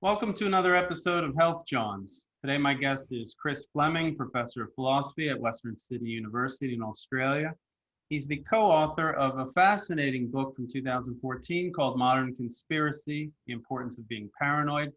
Welcome to another episode of Health JAWNS. Today my guest is Chris Fleming, Professor of Philosophy at Western Sydney University in Australia. He's the co-author of a fascinating book from 2014 called Modern Conspiracy, The Importance of Being Paranoid.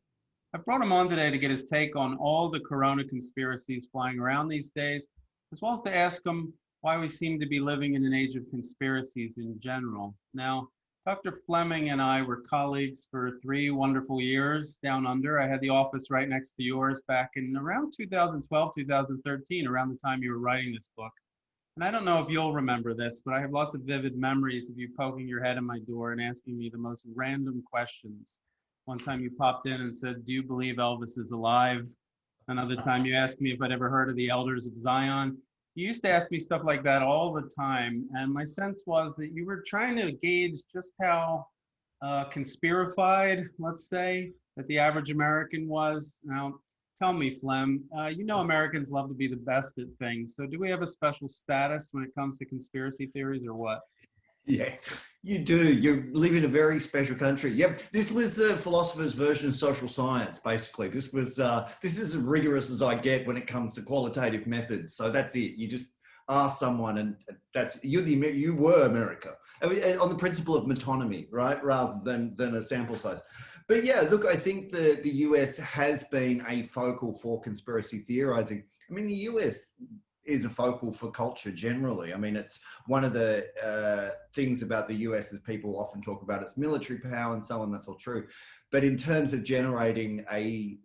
I brought him on today to get his take on all the corona conspiracies flying around these days, as well as to ask him why we seem to be living in an age of conspiracies in general. Now, Dr. Fleming and I were colleagues for 3 wonderful years down under. I had the office right next to yours back in around 2012, 2013, around the time you were writing this book. And I don't know if you'll remember this, but I have lots of vivid memories of you poking your head in my door and asking me the most random questions. One time you popped in and said, "Do you believe Elvis is alive?" Another time you asked me if I'd ever heard of the Elders of Zion. You used to ask me stuff like that all the time, and my sense was that you were trying to gauge just how conspirified, let's say, that the average American was. Now, tell me, Flem, you know Americans love to be the best at things, so do we have a special status when it comes to conspiracy theories, or what? Yeah, you do. You live in a very special country. Yep, this was the philosopher's version of social science, basically. This is as rigorous as I get when it comes to qualitative methods. So that's it. You just ask someone, and you were America. I mean, on the principle of metonymy, right, rather than a sample size. But yeah, look, I think the US has been a focal for conspiracy theorizing. I mean, the US is a focal for culture generally. I mean, it's one of the things about the US is people often talk about its military power and so on. That's all true. But in terms of generating a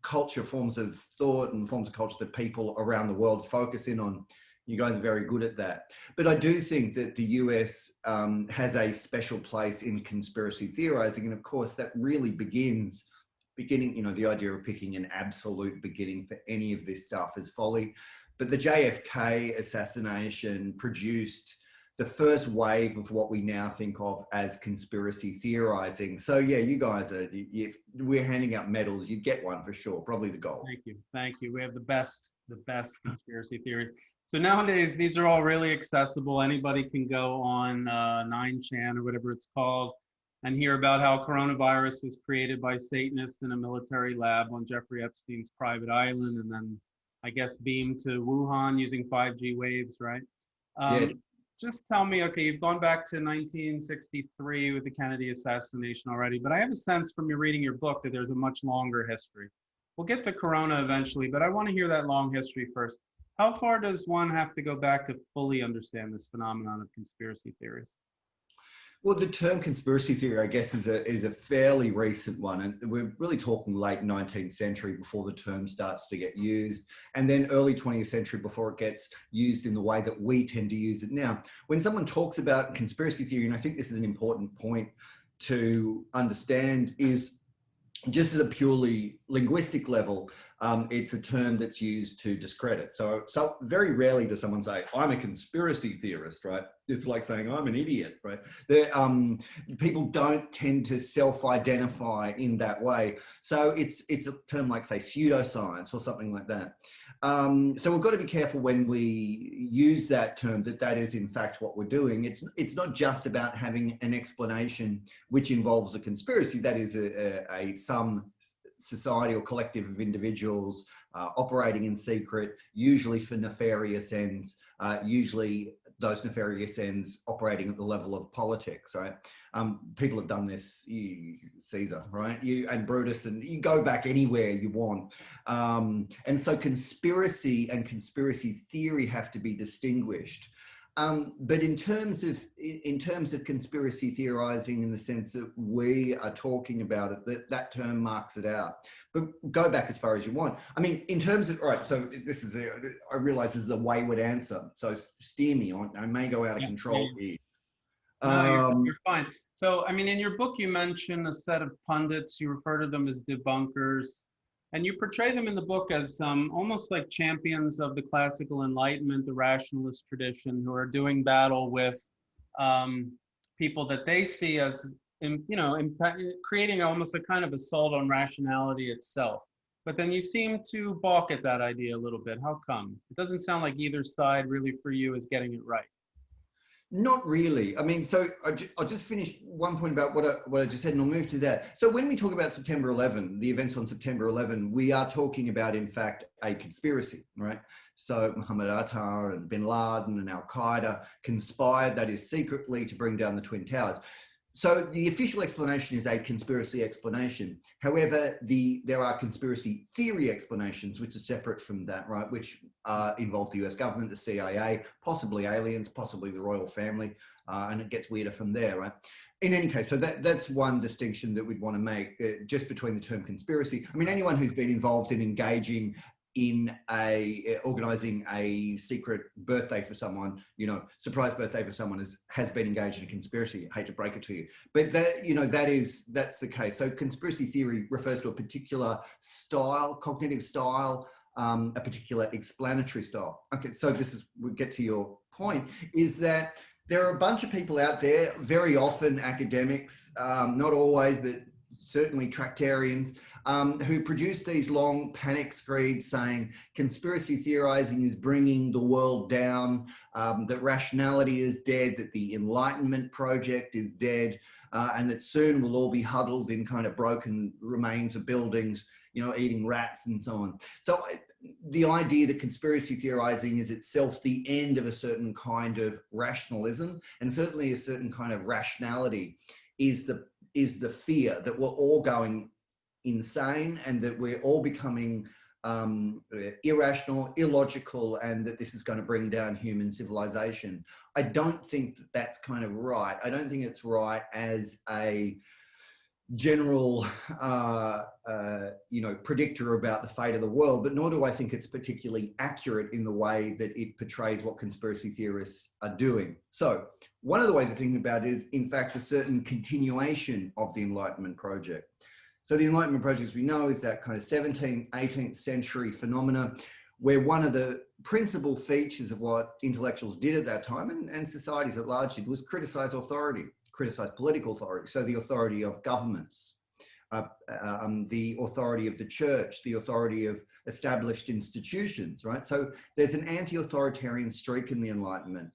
culture, forms of thought and forms of culture that people around the world focus in on, you guys are very good at that. But I do think that the US has a special place in conspiracy theorizing. And of course, that really beginning, you know, the idea of picking an absolute beginning for any of this stuff is folly. But the JFK assassination produced the first wave of what we now think of as conspiracy theorizing. So yeah, you guys are, if we're handing out medals, you'd get one for sure, probably the gold. Thank you. Thank you. We have the best conspiracy theories. So nowadays, these are all really accessible. Anybody can go on 9chan or whatever it's called and hear about how coronavirus was created by Satanists in a military lab on Jeffrey Epstein's private island, and then I guess beamed to Wuhan using 5G waves, right? Yes. Just tell me, okay, you've gone back to 1963 with the Kennedy assassination already, but I have a sense from your reading your book that there's a much longer history. We'll get to Corona eventually, but I want to hear that long history first. How far does one have to go back to fully understand this phenomenon of conspiracy theories? Well, the term conspiracy theory, I guess, is a fairly recent one. And we're really talking late 19th century before the term starts to get used, and then early 20th century before it gets used in the way that we tend to use it now. When someone talks about conspiracy theory, and I think this is an important point to understand, is just at a purely linguistic level, it's a term that's used to discredit. So very rarely does someone say, "I'm a conspiracy theorist," right? It's like saying, "I'm an idiot," right? People don't tend to self-identify in that way. So it's a term like, say, pseudoscience or something like that. So we've got to be careful when we use that term, that is in fact what we're doing. It's not just about having an explanation which involves a conspiracy. That is some society or collective of individuals operating in secret, usually for nefarious ends, usually those nefarious ends operating at the level of politics, right? People have done this, Caesar, right? You and Brutus, and you go back anywhere you want. And so conspiracy and conspiracy theory have to be distinguished. But in terms of conspiracy theorizing, in the sense that we are talking about it, that term marks it out. But go back as far as you want. I mean, in terms of, all right, so I realize this is a wayward answer, so steer me on. I may go out of control here. No, you're fine. So, I mean, in your book, you mention a set of pundits. You refer to them as debunkers. And you portray them in the book as almost like champions of the classical Enlightenment, the rationalist tradition, who are doing battle with people that they see as, creating almost a kind of assault on rationality itself. But then you seem to balk at that idea a little bit. How come? It doesn't sound like either side really for you is getting it right. Not really. I mean, so I'll just finish one point about what I just said, and I'll move to that. So when we talk about September 11, the events on September 11, we are talking about, in fact, a conspiracy, right? So Mohammed Atta and Bin Laden and Al-Qaeda conspired, that is secretly, to bring down the Twin Towers. So the official explanation is a conspiracy explanation. However, there are conspiracy theory explanations, which are separate from that, right? Which involve the US government, the CIA, possibly aliens, possibly the royal family, and it gets weirder from there, right? In any case, so that's one distinction that we'd want to make just between the term conspiracy. I mean, anyone who's been involved in engaging in organizing a secret birthday for someone, surprise birthday for someone has been engaged in a conspiracy. I hate to break it to you, but that's the case. So conspiracy theory refers to a particular style, cognitive style, a particular explanatory style. Okay, so we get to your point, is that there are a bunch of people out there, very often academics, not always, but certainly tractarians, who produce these long panic screeds saying conspiracy theorizing is bringing the world down, that rationality is dead, that the Enlightenment project is dead, and that soon we'll all be huddled in kind of broken remains of buildings, eating rats and so on. So the idea that conspiracy theorizing is itself the end of a certain kind of rationalism, and certainly a certain kind of rationality, is the fear that we're all going insane and that we're all becoming irrational, illogical, and that this is going to bring down human civilization. I don't think that that's kind of right. I don't think it's right as a general, predictor about the fate of the world, but nor do I think it's particularly accurate in the way that it portrays what conspiracy theorists are doing. So one of the ways of thinking about it is, in fact, a certain continuation of the Enlightenment project. So the Enlightenment project, as we know, is that kind of 17th, 18th century phenomena where one of the principal features of what intellectuals did at that time, and societies at large did, was criticize authority, criticize political authority. So the authority of governments, the authority of the church, the authority of established institutions, right? So there's an anti-authoritarian streak in the Enlightenment.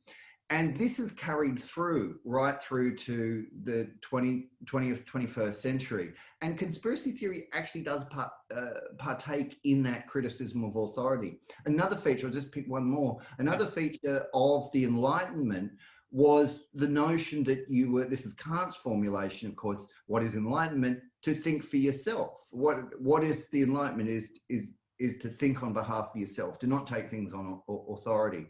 And this is carried through, right through to the 20th, 21st century. And conspiracy theory actually does partake in that criticism of authority. Another feature, I'll just pick one more, another feature of the Enlightenment was the notion that this is Kant's formulation, of course, what is enlightenment? To think for yourself. What is the Enlightenment is to think on behalf of yourself, to not take things on authority.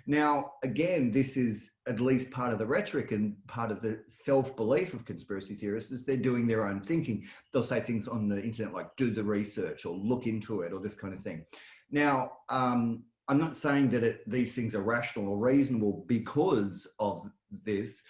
Now, again, this is at least part of the rhetoric and part of the self-belief of conspiracy theorists is they're doing their own thinking. They'll say things on the internet like do the research or look into it or this kind of thing. Now, I'm not saying that these things are rational or reasonable because of this,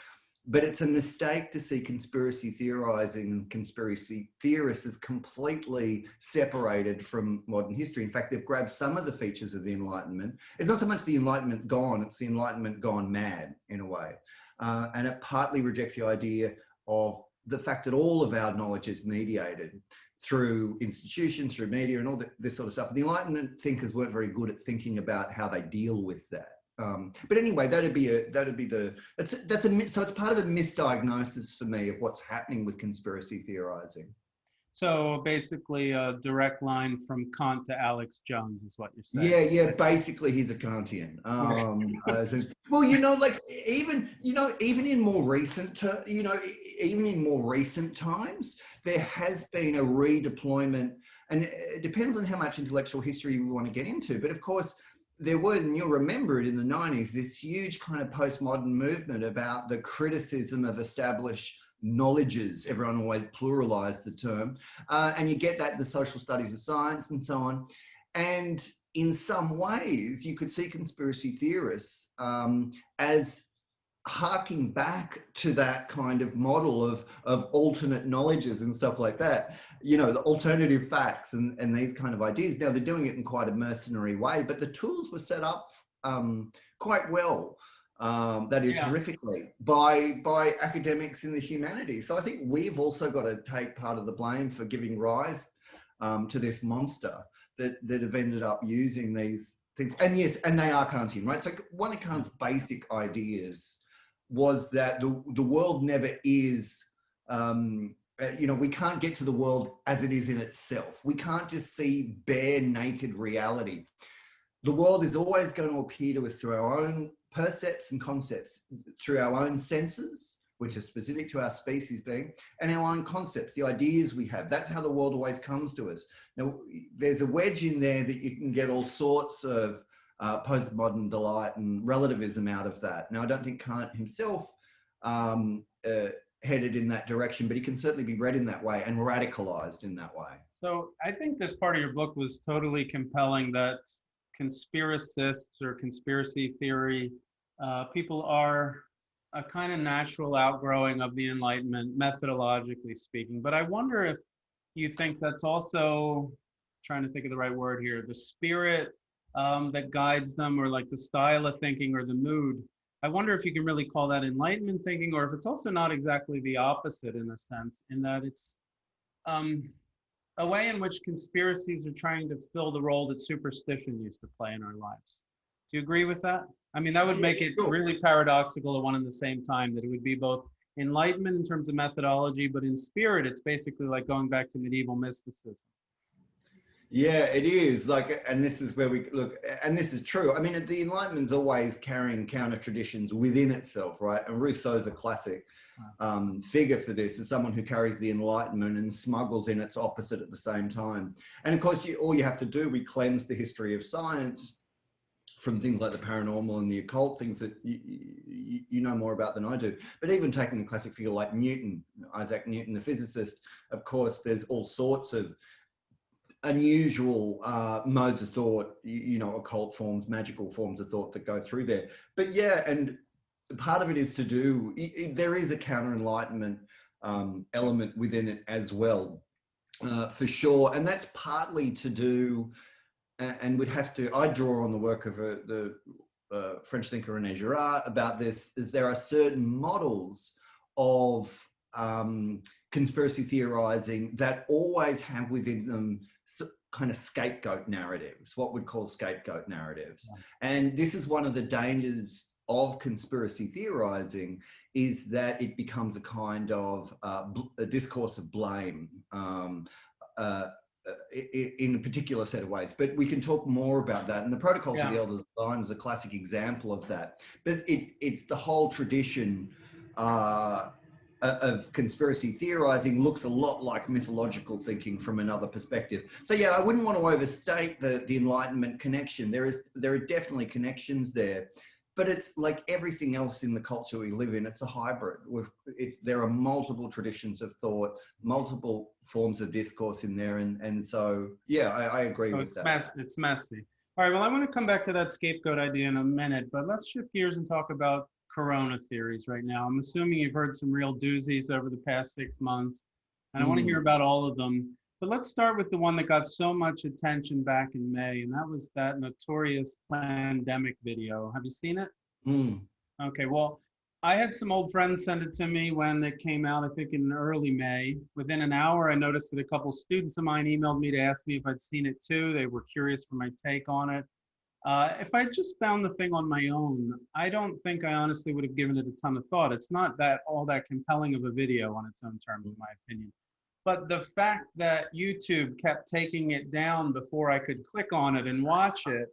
but it's a mistake to see conspiracy theorizing and conspiracy theorists as completely separated from modern history. In fact, they've grabbed some of the features of the Enlightenment. It's not so much the Enlightenment gone, it's the Enlightenment gone mad in a way. And it partly rejects the idea of the fact that all of our knowledge is mediated through institutions, through media and all this sort of stuff. The Enlightenment thinkers weren't very good at thinking about how they deal with that. But anyway, so it's part of a misdiagnosis for me of what's happening with conspiracy theorizing. So basically a direct line from Kant to Alex Jones is what you're saying. Yeah, basically he's a Kantian. Well, even in more recent times, there has been a redeployment, and it depends on how much intellectual history we want to get into, but of course, there was, and you'll remember it in the 90s, this huge kind of postmodern movement about the criticism of established knowledges. Everyone always pluralized the term. And you get that in the social studies of science and so on. And in some ways, you could see conspiracy theorists as harking back to that kind of model of alternate knowledges and stuff like that, the alternative facts and these kind of ideas. Now they're doing it in quite a mercenary way, but the tools were set up quite well, horrifically, by academics in the humanities. So I think we've also got to take part of the blame for giving rise to this monster that have ended up using these things. And yes, and they are Kantian, right? So one of Kant's basic ideas was that the world never is, we can't get to the world as it is in itself. We can't just see bare naked reality. The world is always going to appear to us through our own percepts and concepts, through our own senses, which are specific to our species being, and our own concepts, the ideas we have. That's how the world always comes to us. Now, there's a wedge in there that you can get all sorts of postmodern delight and relativism out of that. Now, I don't think Kant himself headed in that direction, but he can certainly be read in that way and radicalized in that way. So I think this part of your book was totally compelling, that conspiracists or conspiracy theory people are a kind of natural outgrowing of the Enlightenment, methodologically speaking. But I wonder if you think that's also, trying to think of the right word here, the spirit that guides them, or like the style of thinking or the mood. I wonder if you can really call that Enlightenment thinking, or if it's also not exactly the opposite in a sense, in that it's a way in which conspiracies are trying to fill the role that superstition used to play in our lives. Do you agree with that? I mean, that would make it really paradoxical at one and the same time, that it would be both Enlightenment in terms of methodology, but in spirit, it's basically like going back to medieval mysticism. Yeah, it is. Like, and this is where we look, and this is true. I mean, the Enlightenment's always carrying counter traditions within itself, right? And Rousseau's a classic figure for this, as someone who carries the Enlightenment and smuggles in its opposite at the same time. And of course, all you have to do, we cleanse the history of science from things like the paranormal and the occult, things that you know more about than I do. But even taking a classic figure like Newton, Isaac Newton, the physicist, of course, there's all sorts of unusual modes of thought, occult forms, magical forms of thought that go through there. But yeah, and part of it is to do, there is a counter-enlightenment element within it as well, for sure. And that's partly to do, and I draw on the work of the French thinker René Girard about this, is there are certain models of conspiracy theorizing that always have within them kind of scapegoat narratives, what we'd call scapegoat narratives. Yeah. And this is one of the dangers of conspiracy theorizing, is that it becomes a kind of a discourse of blame in a particular set of ways. But we can talk more about that. And the Protocols of the Elders line is a classic example of that. But it's the whole tradition of conspiracy theorizing looks a lot like mythological thinking from another perspective. So yeah, I wouldn't want to overstate the Enlightenment connection. There are definitely connections there, but it's like everything else in the culture we live in. It's a hybrid. There are multiple traditions of thought, multiple forms of discourse in there, and so yeah, I agree with that. It's messy. All right. Well, I want to come back to that scapegoat idea in a minute, but let's shift gears and talk about Corona theories right now. I'm assuming you've heard some real doozies over the past 6 months, and I want to hear about all of them. But let's start with the one that got so much attention back in May, and that was that notorious pandemic video. Have you seen it? Okay, well, I had some old friends send it to me when it came out, I think in early May. Within an hour, I noticed that a couple students of mine emailed me to ask me if I'd seen it too. They were curious for my take on it. If I just found the thing on my own, I don't think I honestly would have given it a ton of thought. It's not all that compelling of a video on its own terms, in my opinion. But the fact that YouTube kept taking it down before I could click on it and watch it,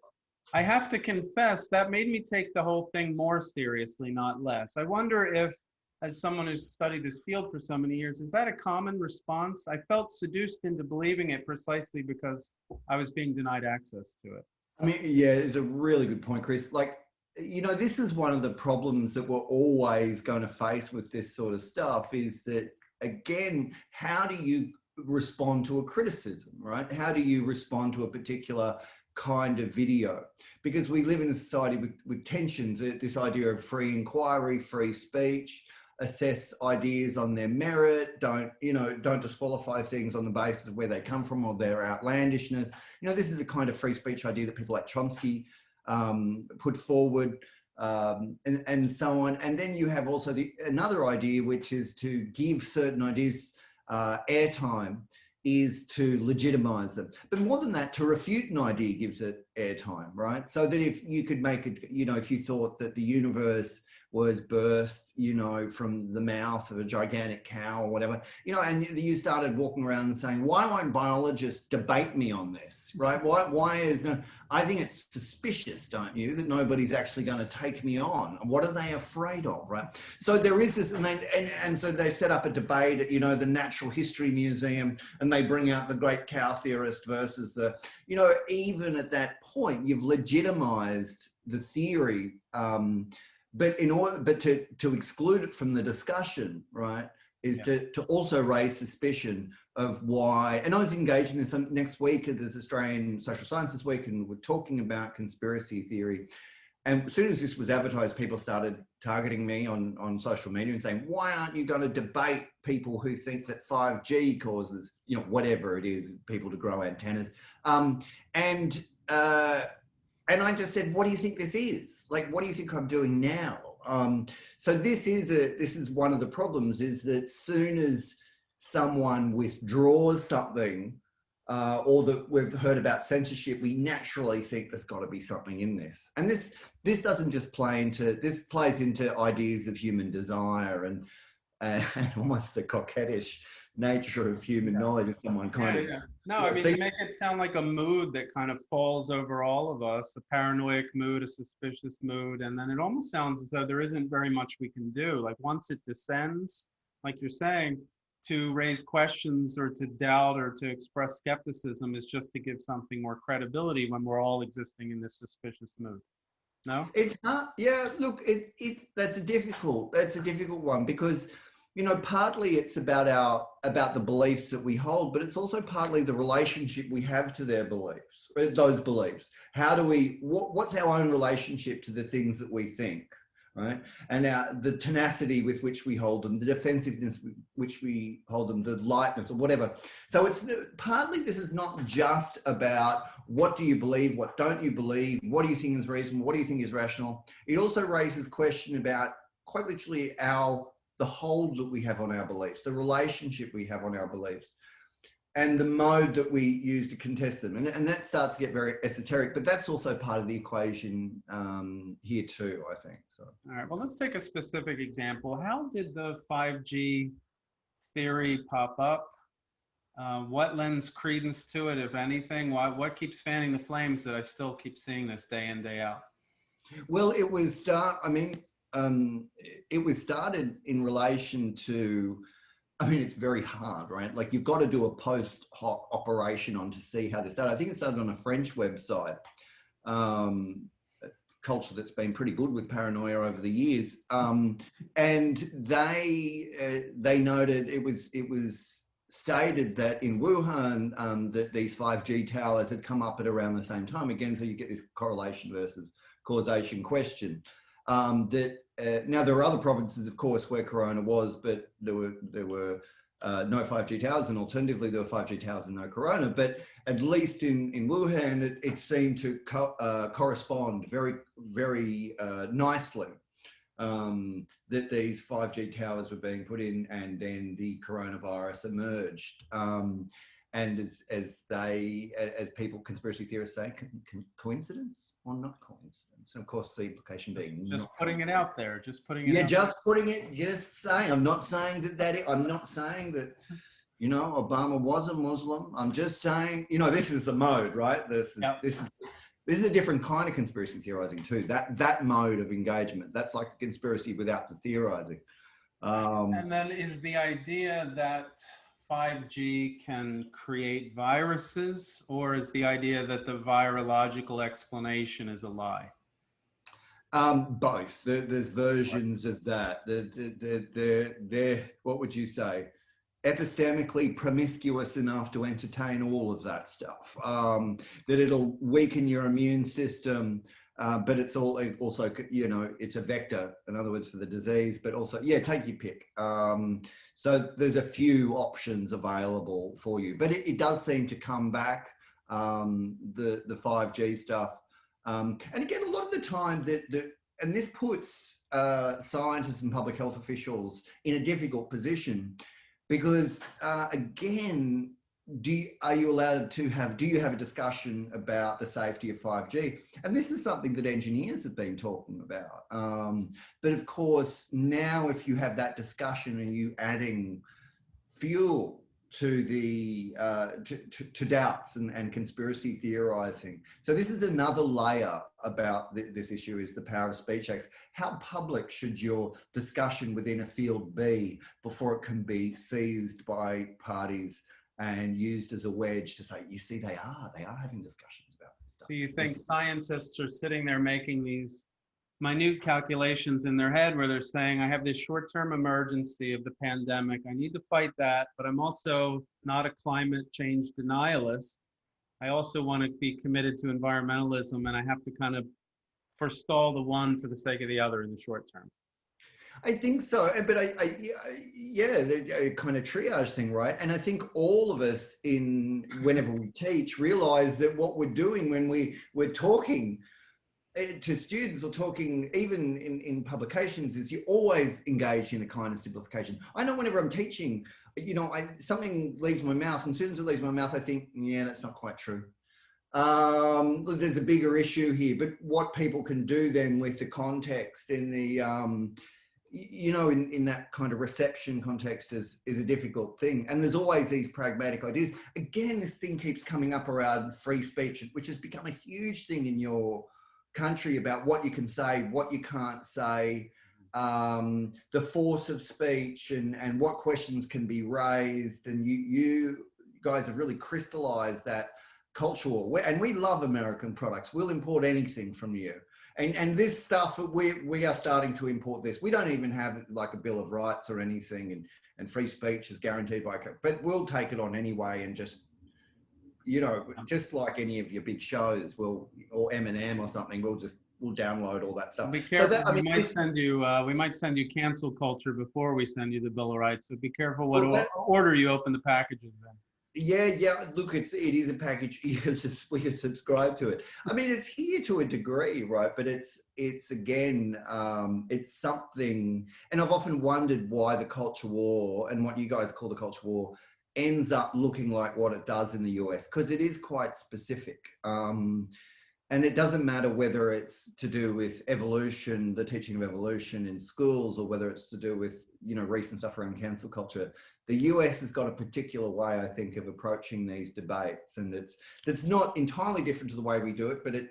I have to confess that made me take the whole thing more seriously, not less. I wonder if, as someone who's studied this field for so many years, is that a common response? I felt seduced into believing it precisely because I was being denied access to it. I mean, yeah, it's a really good point, Chris. Like, this is one of the problems that we're always going to face with this sort of stuff, is that, again, how do you respond to a criticism, right? How do you respond to a particular kind of video? Because we live in a society with tensions, this idea of free inquiry, free speech, assess ideas on their merit, don't disqualify things on the basis of where they come from or their outlandishness. This is the kind of free speech idea that people like Chomsky put forward, and so on. And then you have also another idea, which is to give certain ideas airtime, is to legitimize them. But more than that, to refute an idea gives it airtime, right? So that if you could make it, if you thought that the universe was birthed, from the mouth of a gigantic cow or whatever, and you started walking around and saying, why won't biologists debate me on this, right? Why is no? I think it's suspicious, don't you, that nobody's actually going to take me on? What are they afraid of, right? So there is this, and so they set up a debate at, the Natural History Museum, and they bring out the great cow theorist versus the, even at that point, you've legitimized the theory, but to exclude it from the discussion, right, is to also raise suspicion of why. And I was engaged in this next week at this Australian Social Sciences Week, and we're talking about conspiracy theory. And as soon as this was advertised, people started targeting me on social media and saying, why aren't you going to debate people who think that 5G causes, whatever it is, people to grow antennas? And I just said, what do you think this is? Like, what do you think I'm doing now? So this is one of the problems, is that soon as someone withdraws something, or that we've heard about censorship, we naturally think there's got to be something in this. And this doesn't just this plays into ideas of human desire and almost the coquettish nature of human knowledge of someone kind of. No, I mean, you make it sound like a mood that kind of falls over all of us, a paranoid mood, a suspicious mood, and then it almost sounds as though there isn't very much we can do. Like once it descends, like you're saying, to raise questions or to doubt or to express skepticism is just to give something more credibility when we're all existing in this suspicious mood. No? It's hard. Yeah, look, that's a difficult one, because partly it's about the beliefs that we hold, but it's also partly the relationship we have to those beliefs. How do what's our own relationship to the things that we think, right? And the tenacity with which we hold them, the defensiveness with which we hold them, the lightness or whatever. So it's partly, this is not just about what do you believe, what don't you believe, what do you think is reasonable, what do you think is rational. It also raises question about, quite literally, the hold that we have on our beliefs, the relationship we have on our beliefs, and the mode that we use to contest them. And that starts to get very esoteric, but that's also part of the equation here too, I think. So. All right, well, let's take a specific example. How did the 5G theory pop up? What lends credence to it, if anything? What keeps fanning the flames that I still keep seeing this day in, day out? Well, it was started in relation to, it's very hard, right? Like, you've got to do a post hoc operation on to see how this started. I think it started on a French website, a culture that's been pretty good with paranoia over the years. And they noted, it was stated that in Wuhan, that these 5G towers had come up at around the same time. Again, so you get this correlation versus causation question. Now there are other provinces, of course, where Corona was, but there were no 5G towers, and alternatively there were 5G towers and no Corona. But at least in Wuhan, it seemed to correspond very, very nicely, that these 5G towers were being put in, and then the coronavirus emerged. And as people, conspiracy theorists say, coincidence or not coincidence? And of course, the implication being just putting it out there, just putting it. Yeah, just putting it. Just saying. I'm not saying that. I'm not saying that. Obama was a Muslim. I'm just saying. This is the mode, right? This is a different kind of conspiracy theorizing too. That mode of engagement. That's like a conspiracy without the theorizing. And then is the idea that 5G can create viruses, or is the idea that the virological explanation is a lie? Both. There's versions of that. They're, what would you say, epistemically promiscuous enough to entertain all of that stuff. That it'll weaken your immune system, but it's also, it's a vector, in other words, for the disease, but also, take your pick. So there's a few options available for you, but it does seem to come back, the 5G stuff. And again, a lot of the time and this puts scientists and public health officials in a difficult position, because again, are you allowed to have, do you have a discussion about the safety of 5G? And this is something that engineers have been talking about. But of course, now if you have that discussion, are you adding fuel to the to doubts and conspiracy theorizing? So this is another layer about this issue, is the power of speech acts. How public should your discussion within a field be before it can be seized by parties and used as a wedge to say, you see, they are having discussions about this stuff. So you think scientists are sitting there making these minute calculations in their head where they're saying, I have this short-term emergency of the pandemic. I need to fight that, but I'm also not a climate change denialist. I also want to be committed to environmentalism, and I have to kind of forestall the one for the sake of the other in the short term. I think so, but yeah, the kind of triage thing, right? And I think all of us, whenever we teach, realize that what we're doing when we're talking to students or talking even in publications is you always engage in a kind of simplification. I know whenever I'm teaching, something leaves my mouth, and as soon as it leaves my mouth, I think, yeah, that's not quite true. There's a bigger issue here, but what people can do then with the context in the, in that kind of reception context is a difficult thing. And there's always these pragmatic ideas. Again, this thing keeps coming up around free speech, which has become a huge thing in your country about what you can say, what you can't say, the force of speech and what questions can be raised. And you guys have really crystallized that culture war. And we love American products. We'll import anything from you. And this stuff, we are starting to import this. We don't even have like a Bill of Rights or anything, and free speech is guaranteed by, but we'll take it on anyway and just, just like any of your big shows, or Eminem or something, we'll download all that stuff. Be careful. So that, we might send you cancel culture before we send you the Bill of Rights. So be careful what order you open the packages in. Yeah. Look, it is a package. We can subscribe to it. I mean, it's here to a degree, right? But it's again, it's something. And I've often wondered why the culture war and what you guys call the culture war ends up looking like what it does in the US, because it is quite specific. And it doesn't matter whether it's to do with evolution, the teaching of evolution in schools, or whether it's to do with, recent stuff around cancel culture. The US has got a particular way, I think, of approaching these debates. And it's not entirely different to the way we do it, but it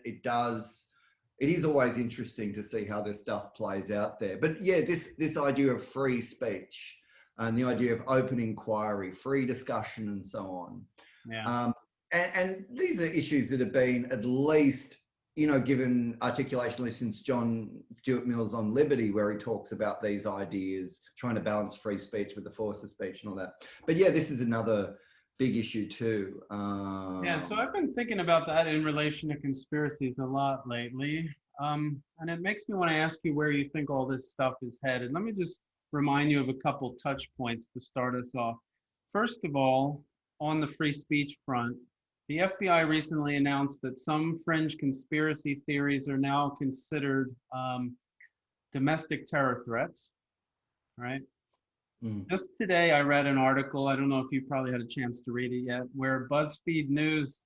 is always interesting to see how this stuff plays out there. But yeah, this idea of free speech and the idea of open inquiry, free discussion, and so on. Yeah. And these are issues that have been at least, given articulation since John Stuart Mill's On Liberty, where he talks about these ideas, trying to balance free speech with the force of speech and all that. But yeah, this is another big issue too. Yeah, so I've been thinking about that in relation to conspiracies a lot lately. And it makes me want to ask you where you think all this stuff is headed. Let me just remind you of a couple touch points to start us off. First of all, on the free speech front, the FBI recently announced that some fringe conspiracy theories are now considered domestic terror threats, right? Just today, I read an article, I don't know if you probably had a chance to read it yet, where BuzzFeed News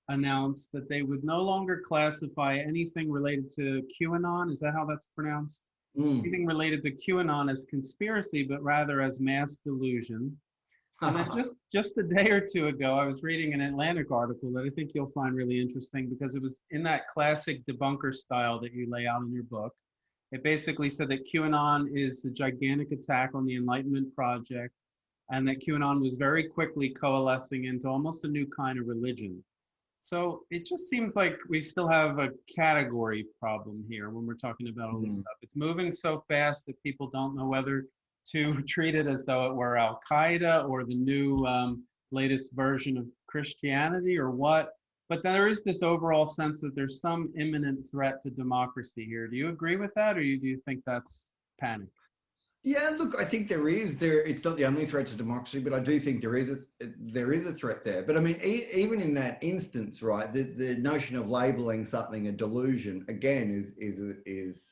announced that they would no longer classify anything related to QAnon, is that how that's pronounced? Anything related to QAnon as conspiracy, but rather as mass delusion. And then just a day or two ago, I was reading an Atlantic article that I think you'll find really interesting, because it was in that classic debunker style that you lay out in your book. It basically said that QAnon is a gigantic attack on the Enlightenment Project, and that QAnon was very quickly coalescing into almost a new kind of religion. So it just seems like we still have a category problem here when we're talking about all this stuff. It's moving so fast that people don't know whether to treat it as though it were Al-Qaeda or the new latest version of Christianity or what. But there is this overall sense that there's some imminent threat to democracy here. Do you agree with that, or do you think that's panic? Yeah, look, I think there is. It's not the only threat to democracy, but I do think there is a threat there. But I mean, even in that instance, right, the notion of labeling something a delusion again is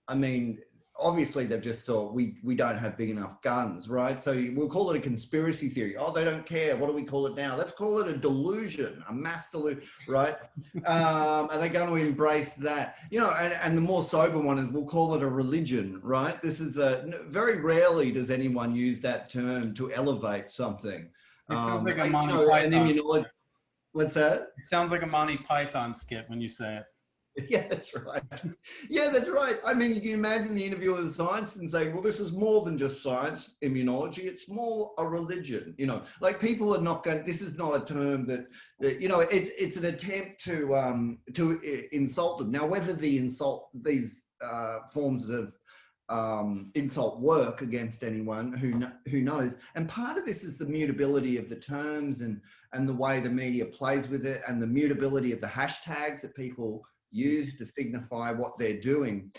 I mean, obviously they've just thought we don't have big enough guns, right? So we'll call it a conspiracy theory. Oh, they don't care. What do we call it now? Let's call it a delusion, a mass delusion, right? Are they going to embrace that? You know, and the more sober one is we'll call it a religion, right? This is very rarely does anyone use that term to elevate something. It sounds like a You Monty know, an Python. immunology. What's that? It sounds like a Monty Python skit when you say it. Yeah, that's right. Yeah, that's right. I mean, you can imagine the interviewer with science and saying, well, this is more than just science, immunology. It's more a religion, you know, like people are not going, this is not a term that you know, it's an attempt to insult them. Now, whether these forms of insult work against anyone, who knows? And part of this is the mutability of the terms and the way the media plays with it, and the mutability of the hashtags that people use to signify what they're doing.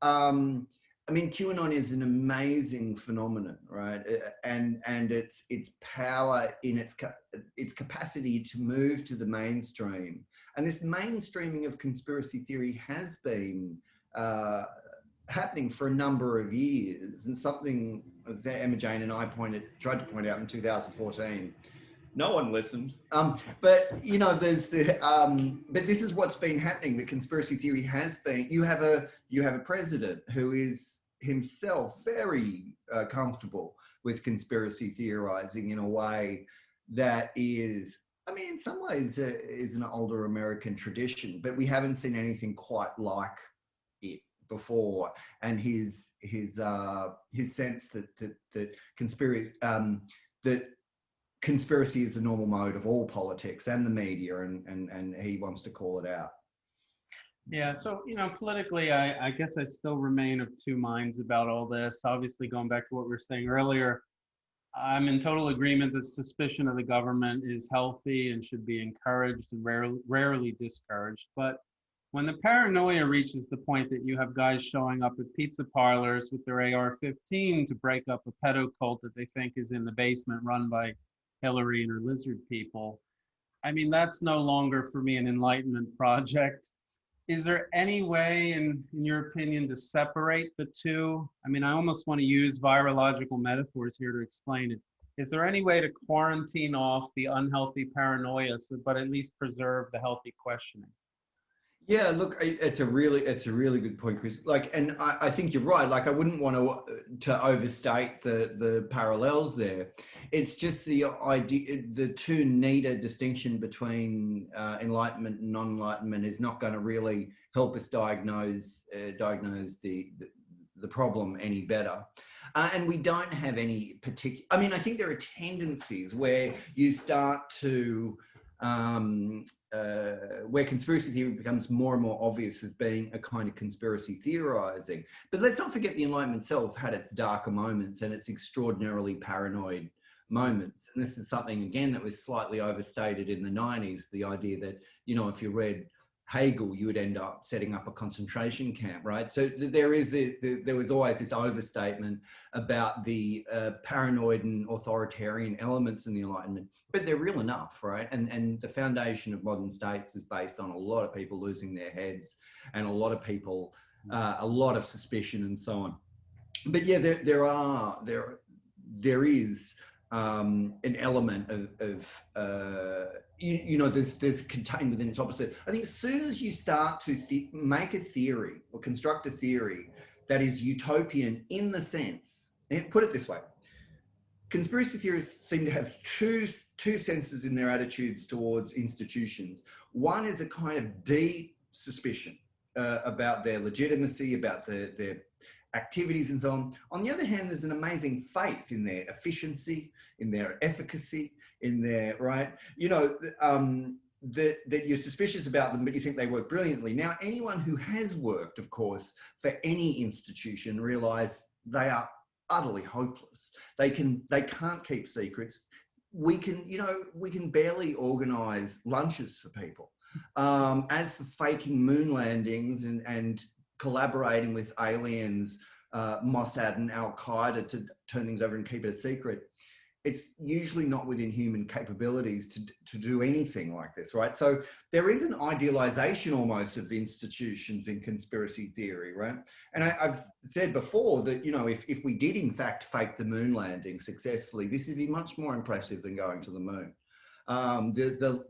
I mean, QAnon is an amazing phenomenon, right? And its power in its capacity to move to the mainstream. And this mainstreaming of conspiracy theory has been happening for a number of years, and something as Emma Jane and I tried to point out in 2014. No one listened. But you know, there's but this is what's been happening. The conspiracy theory has been. You have a president who is himself very comfortable with conspiracy theorizing in a way that is, I mean, in some ways, is an older American tradition. But we haven't seen anything quite like it before. And his sense that conspiracy is a normal mode of all politics and the media, and he wants to call it out. Yeah, so, you know, politically, I guess I still remain of two minds about all this. Obviously, going back to what we were saying earlier, I'm in total agreement that suspicion of the government is healthy and should be encouraged and rarely discouraged. But when the paranoia reaches the point that you have guys showing up at pizza parlors with their AR-15 to break up a pedo cult that they think is in the basement run by Hillary and her lizard people, I mean, that's no longer for me an enlightenment project. Is there any way, in your opinion, to separate the two? I mean, I almost want to use virological metaphors here to explain it. Is there any way to quarantine off the unhealthy paranoia, but at least preserve the healthy questioning? Yeah, look, it's a really good point, Chris. Like, and I think you're right. Like, I wouldn't want to overstate the parallels there. It's just the idea, the two neater distinction between enlightenment and non-enlightenment is not going to really help us diagnose the problem any better. And we don't have any particular. I mean, I think there are tendencies where you start to. Where conspiracy theory becomes more and more obvious as being a kind of conspiracy theorizing. But let's not forget the Enlightenment itself had its darker moments and its extraordinarily paranoid moments. And this is something, again, that was slightly overstated in the 90s, the idea that, you know, if you read Hegel, you would end up setting up a concentration camp, right? So there was always this overstatement about the paranoid and authoritarian elements in the Enlightenment, but they're real enough, right? And the foundation of modern states is based on a lot of people losing their heads and a lot of people, a lot of suspicion and so on. But yeah, there is an element of you know, there's contained within its opposite. I think as soon as you start to make a theory or construct a theory that is utopian in the sense, and put it this way, conspiracy theorists seem to have two senses in their attitudes towards institutions. One is a kind of deep suspicion about their legitimacy, about their activities and so on. On the other hand, there's an amazing faith in their efficiency, in their efficacy, in their, right? You know, that you're suspicious about them, but you think they work brilliantly. Now, anyone who has worked, of course, for any institution realize they are utterly hopeless. They can't keep secrets. We can barely organize lunches for people. As for faking moon landings and collaborating with aliens, Mossad and Al-Qaeda to turn things over and keep it a secret, it's usually not within human capabilities to do anything like this, right? So there is an idealization almost of the institutions in conspiracy theory, right? And I've said before that, you know, if we did in fact fake the moon landing successfully, this would be much more impressive than going to the moon.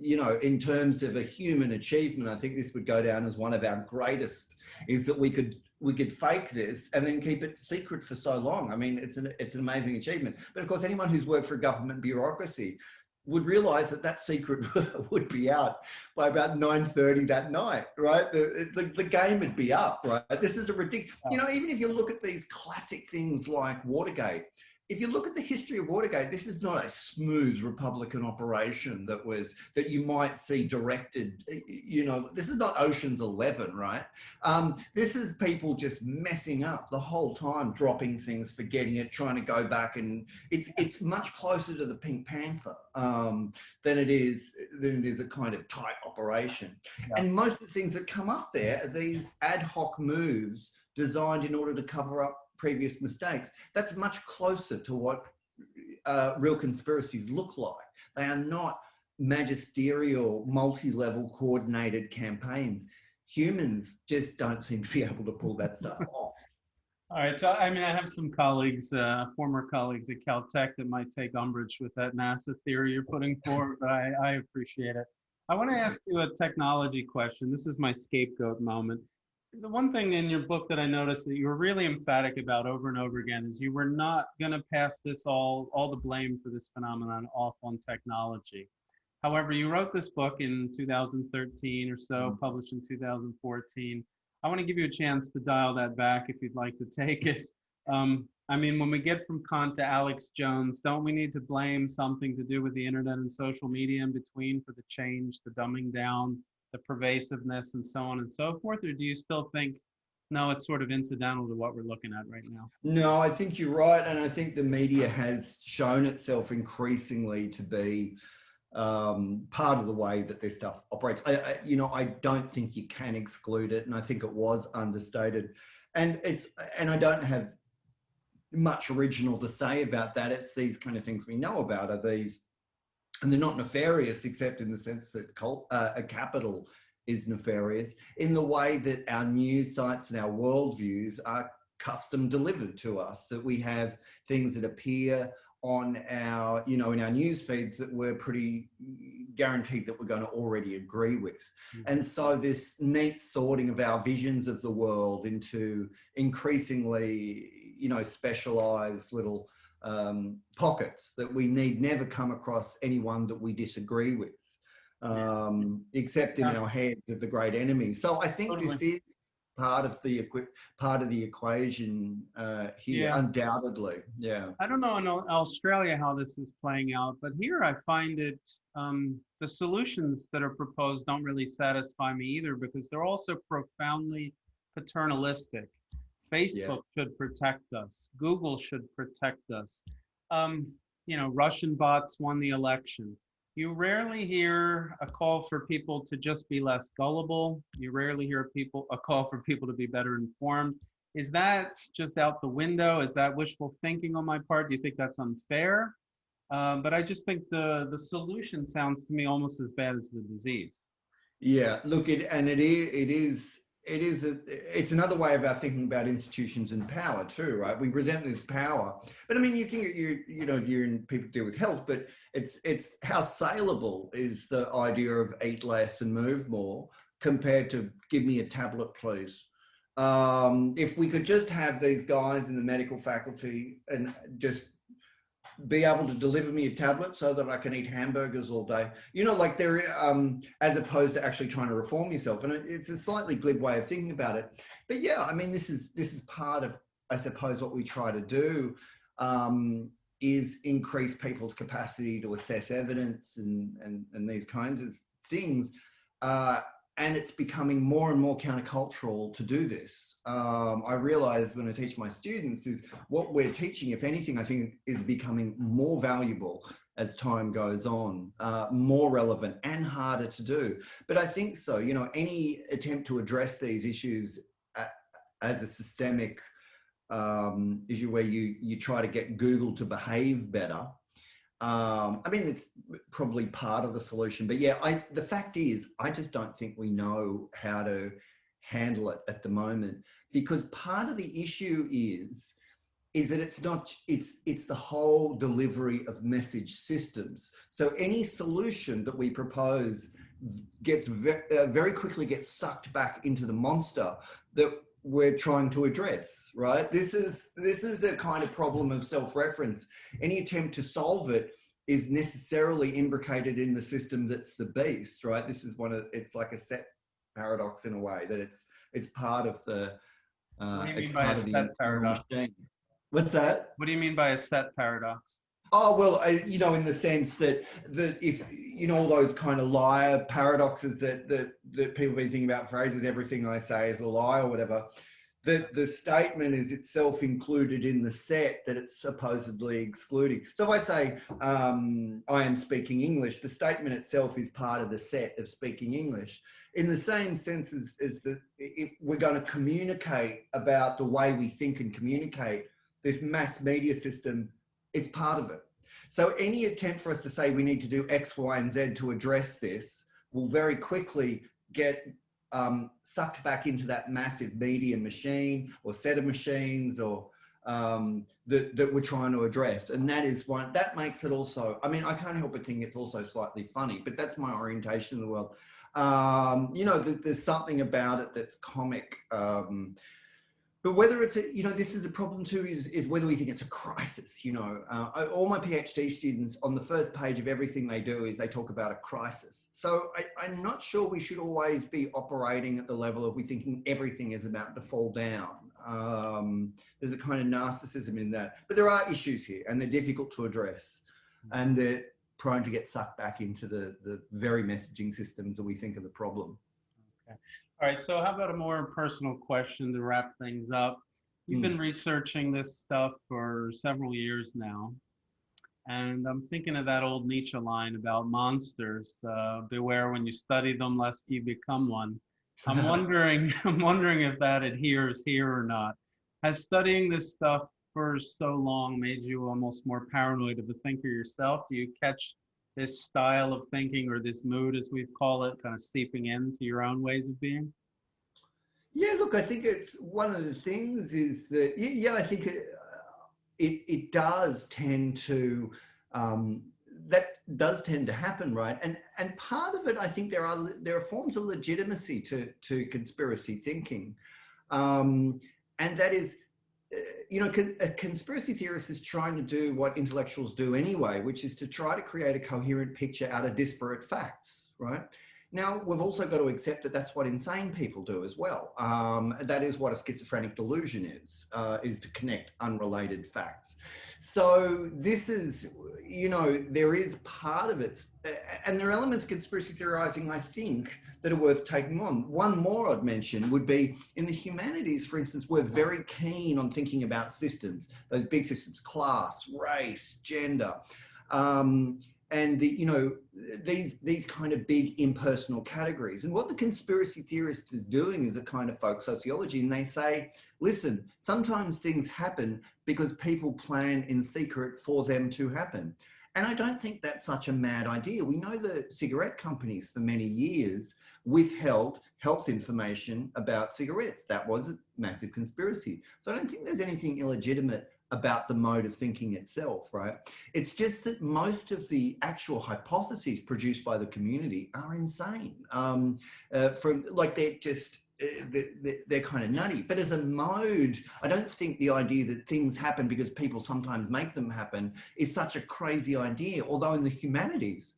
You know, in terms of a human achievement, I think this would go down as one of our greatest, is that we could fake this and then keep it secret for so long. I mean, it's an amazing achievement. But of course, anyone who's worked for a government bureaucracy would realize that that secret would be out by about 9:30 that night, right? The game would be up, right? This is a ridiculous, you know, even if you look at these classic things like Watergate, if you look at the history of Watergate, this is not a smooth Republican operation that you might see directed, you know, this is not Ocean's 11, right? This is people just messing up the whole time, dropping things, forgetting it, trying to go back, and it's much closer to the Pink Panther than it is a kind of tight operation. Yeah. And most of the things that come up there are these ad hoc moves designed in order to cover up previous mistakes. That's much closer to what real conspiracies look like. They are not magisterial, multi-level coordinated campaigns. Humans just don't seem to be able to pull that stuff off. All right, so I mean, I have some colleagues, former colleagues at Caltech that might take umbrage with that NASA theory you're putting forward, but I appreciate it. I want to ask you a technology question. This is my scapegoat moment. The one thing in your book that I noticed that you were really emphatic about over and over again is you were not going to pass this all the blame for this phenomenon off on technology. However, you wrote this book in 2013 or so, published in 2014. I want to give you a chance to dial that back if you'd like to take it. I mean, when we get from Kant to Alex Jones, don't we need to blame something to do with the internet and social media in between for the change, the dumbing down, the pervasiveness, and so on and so forth? Or do you still think, no, it's sort of incidental to what we're looking at right now? No, I think you're right. And I think the media has shown itself increasingly to be part of the way that this stuff operates. You know, I don't think you can exclude it. And I think it was understated. And I don't have much original to say about that. It's these kind of things we know about are these, and they're not nefarious, except in the sense that capital is nefarious, in the way that our news sites and our worldviews are custom delivered to us, that we have things that appear on our, you know, in our news feeds that we're pretty guaranteed that we're going to already agree with. And so this neat sorting of our visions of the world into increasingly, you know, specialized little pockets that we need never come across anyone that we disagree with, except in our heads of the great enemy. So I think this is part of the equation here, undoubtedly. Yeah. I don't know in Australia how this is playing out, but here I find it, the solutions that are proposed don't really satisfy me either, because they're also profoundly paternalistic. Facebook should protect us. Google should protect us. You know, Russian bots won the election. You rarely hear a call for people to just be less gullible. You rarely hear a call for people to be better informed. Is that just out the window? Is that wishful thinking on my part? Do you think that's unfair? But I just think the solution sounds to me almost as bad as the disease. Yeah, look, it's another way of our thinking about institutions and power too, right? We present this power, but I mean, you think you're in people deal with health, but it's how saleable is the idea of eat less and move more compared to give me a tablet, please. If we could just have these guys in the medical faculty and just be able to deliver me a tablet so that I can eat hamburgers all day, you know, like they're as opposed to actually trying to reform yourself. And it's a slightly glib way of thinking about it, but yeah, I mean, this is part of, I suppose, what we try to do is increase people's capacity to assess evidence and these kinds of things. And it's becoming more and more countercultural to do this. I realize when I teach my students is what we're teaching, if anything, I think is becoming more valuable as time goes on, more relevant and harder to do. But I think so, you know, any attempt to address these issues as a systemic issue where you try to get Google to behave better, I mean, it's probably part of the solution, but yeah, the fact is, I just don't think we know how to handle it at the moment, because part of the issue is that it's the whole delivery of message systems. So any solution that we propose gets very quickly gets sucked back into the monster that we're trying to address, right? This is a kind of problem of self-reference. Any attempt to solve it is necessarily imbricated in the system that's the beast, right? It's like a set paradox in a way, that it's part of the What do you it's mean by a part of the set internal paradox? machine. What's that? What do you mean by a set paradox? Oh, well, in the sense that if, all those kind of liar paradoxes that people have been thinking about, phrases, everything I say is a lie or whatever, that the statement is itself included in the set that it's supposedly excluding. So if I say, I am speaking English, the statement itself is part of the set of speaking English. In the same sense as that, if we're going to communicate about the way we think and communicate, this mass media system, it's part of it. So any attempt for us to say we need to do X, Y, and Z to address this will very quickly get sucked back into that massive media machine or set of machines or that we're trying to address. And that makes it also, I mean, I can't help but think it's also slightly funny, but that's my orientation in the world. There's something about it that's comic. But whether it's this is a problem too, is whether we think it's a crisis. All my PhD students, on the first page of everything they do is they talk about a crisis. So I'm not sure we should always be operating at the level of we thinking everything is about to fall down. There's a kind of narcissism in that, but there are issues here and they're difficult to address, and they're prone to get sucked back into the very messaging systems that we think are the problem. Okay. All right, so how about a more personal question to wrap things up? You've been researching this stuff for several years now, and I'm thinking of that old Nietzsche line about monsters. Beware when you study them, lest you become one. I'm wondering if that adheres here or not. Has studying this stuff for so long made you almost more paranoid of a thinker yourself? Do you catch this style of thinking, or this mood, as we call it, kind of seeping into your own ways of being? Yeah, look, I think it's one of the things is that, I think it does tend to, that does tend to happen, right? And part of it, I think there are forms of legitimacy to conspiracy thinking. And that is, a conspiracy theorist is trying to do what intellectuals do anyway, which is to try to create a coherent picture out of disparate facts, right? Now, we've also got to accept that that's what insane people do as well. That is what a schizophrenic delusion is to connect unrelated facts. So this is, there is part of it, and there are elements of conspiracy theorizing, I think, that are worth taking on. One more I'd mention would be in the humanities, for instance, we're very keen on thinking about systems, those big systems, class, race, gender. And these kind of big impersonal categories. And what the conspiracy theorist is doing is a kind of folk sociology, and they say, listen, sometimes things happen because people plan in secret for them to happen. And I don't think that's such a mad idea. We know that cigarette companies for many years withheld health information about cigarettes. That was a massive conspiracy. So I don't think there's anything illegitimate about the mode of thinking itself, right? It's just that most of the actual hypotheses produced by the community are insane. They're kind of nutty. But as a mode, I don't think the idea that things happen because people sometimes make them happen is such a crazy idea. Although in the humanities,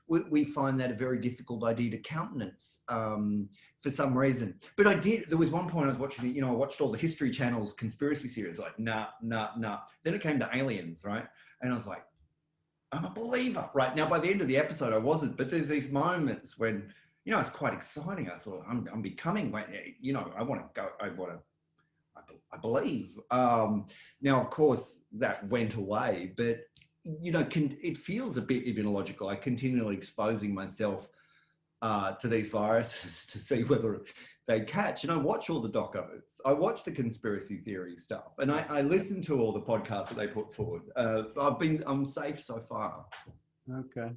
we find that a very difficult idea to countenance for some reason. But there was one point I was watching, I watched all the History Channel's conspiracy series, like, nah. Then it came to aliens, right? And I was like, I'm a believer, right? Now, by the end of the episode, I wasn't, but there's these moments when, it's quite exciting. I thought, I'm becoming, I want to go, I believe. Now, of course, that went away, but it feels a bit even illogical. I continually exposing myself to these viruses to see whether they catch. And I watch all the docos. I watch the conspiracy theory stuff, and I listen to all the podcasts that they put forward. I'm safe so far. Okay.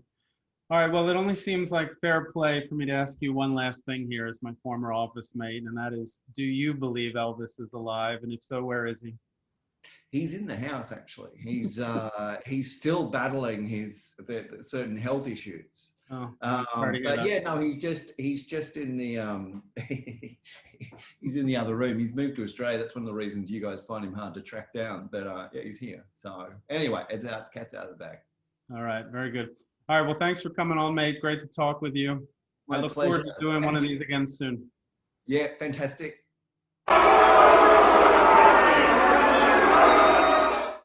All right. Well, it only seems like fair play for me to ask you one last thing here as my former office mate, and that is, do you believe Elvis is alive? And if so, where is he? He's in the house, actually. He's still battling the certain health issues. Oh, but yeah, no, he's just in the he's in the other room. He's moved to Australia. That's one of the reasons you guys find him hard to track down. But yeah, he's here. So anyway, cat's out of the bag. All right, very good. All right, well, thanks for coming on, mate. Great to talk with you. I look forward to doing one of these again soon. Yeah, fantastic.